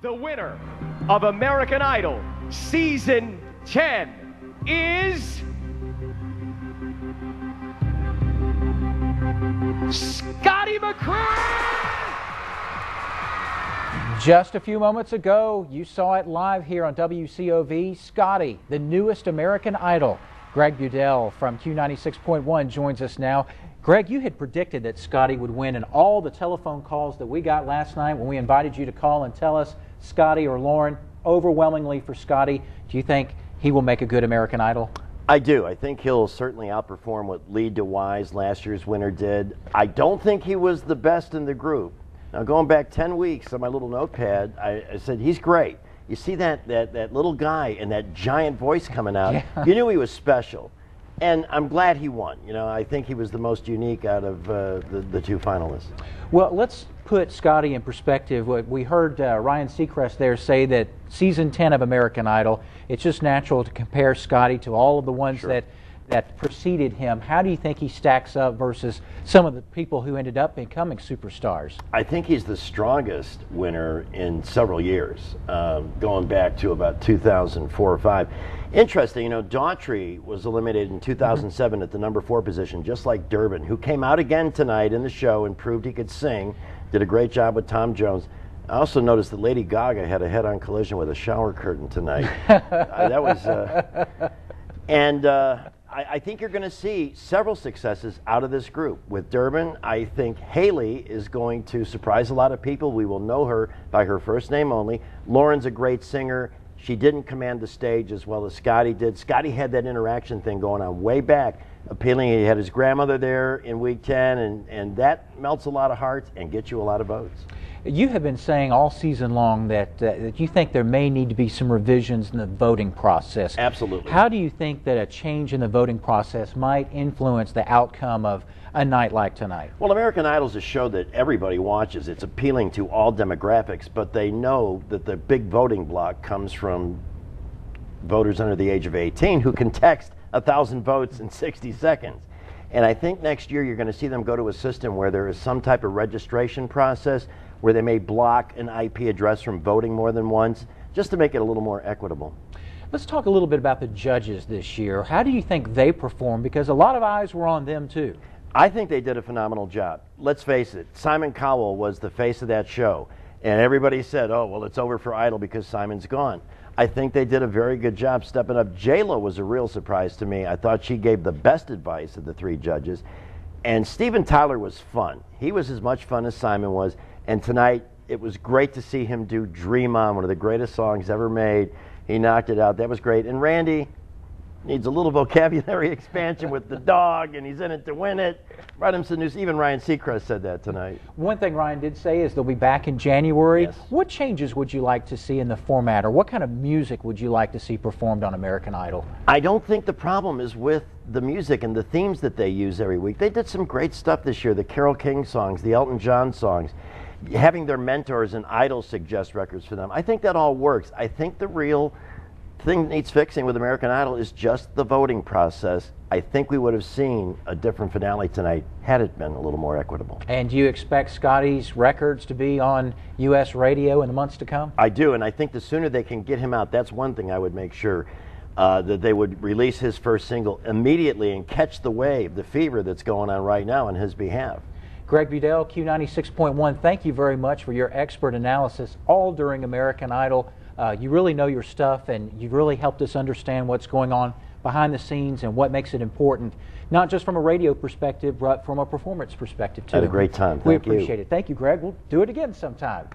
The winner of American Idol Season 10 is Scotty McCreery! Just a few moments ago, you saw it live here on WCOV. Scotty, the newest American Idol. Greg Budell from Q96.1 joins us now. Greg, you had predicted that Scotty would win, and all the telephone calls that we got last night when we invited you to call and tell us, Scotty or Lauren, overwhelmingly for Scotty. Do you think he will make a good American Idol? I do. I think he'll certainly outperform what Lead to Wise, last year's winner, did. I don't think he was the best in the group. Now, going back 10 weeks on my little notepad, I said, he's great. You see that little guy and that giant voice coming out, yeah. You knew he was special. And I'm glad he won. You know, I think he was the most unique out of the two finalists. Well, let's put Scotty in perspective. We heard Ryan Seacrest there say that Season 10 of American Idol, it's just natural to compare Scotty to all of the ones sure. that preceded him. How do you think he stacks up versus some of the people who ended up becoming superstars? I think he's the strongest winner in several years, going back to about 2004 or 5. Interesting, you know, Daughtry was eliminated in 2007 at the number 4 position, just like Durbin, who came out again tonight in the show and proved he could sing, did a great job with Tom Jones. I also noticed that Lady Gaga had a head-on collision with a shower curtain tonight. That was... I think you're going to see several successes out of this group. With Durbin, I think Haley is going to surprise a lot of people. We will know her by her first name only. Lauren's a great singer. She didn't command the stage as well as Scotty did. Scotty had that interaction thing going on way back, appealing. He had his grandmother there in week 10, and that melts a lot of hearts and gets you a lot of votes. You have been saying all season long that you think there may need to be some revisions in the voting process. Absolutely. How do you think that a change in the voting process might influence the outcome of a night like tonight? Well, American Idol is a show that everybody watches. It's appealing to all demographics, but they know that the big voting block comes from voters under the age of 18 who can text 1,000 votes in 60 seconds. And I think next year you're going to see them go to a system where there is some type of registration process where they may block an IP address from voting more than once, just to make it a little more equitable. Let's talk a little bit about the judges this year. How do you think they performed? Because a lot of eyes were on them too. I think they did a phenomenal job. Let's face it, Simon Cowell was the face of that show, and everybody said, oh, well, it's over for Idol because Simon's gone. I think they did a very good job stepping up. J-Lo was a real surprise to me. I thought she gave the best advice of the 3 judges. And Steven Tyler was fun. He was as much fun as Simon was. And tonight, it was great to see him do Dream On, one of the greatest songs ever made. He knocked it out. That was great. And Randy needs a little vocabulary expansion with the dog, and he's in it to win it. Brought him some news. Even Ryan Seacrest said that tonight. One thing Ryan did say is they'll be back in January. Yes. What changes would you like to see in the format, or what kind of music would you like to see performed on American Idol? I don't think the problem is with the music and the themes that they use every week. They did some great stuff this year, the Carole King songs, the Elton John songs. Having their mentors and idols suggest records for them. I think that all works. I think the real thing that needs fixing with American Idol is just the voting process. I think we would have seen a different finale tonight had it been a little more equitable. And do you expect Scotty's records to be on U.S. radio in the months to come? I do, and I think the sooner they can get him out, that's one thing I would make sure, that they would release his first single immediately and catch the wave, the fever that's going on right now on his behalf. Greg Budell, Q96.1, thank you very much for your expert analysis all during American Idol. You really know your stuff, and you really helped us understand what's going on behind the scenes and what makes it important, not just from a radio perspective, but from a performance perspective too. Had a great time. Thank you. We appreciate it. Thank you, Greg. We'll do it again sometime.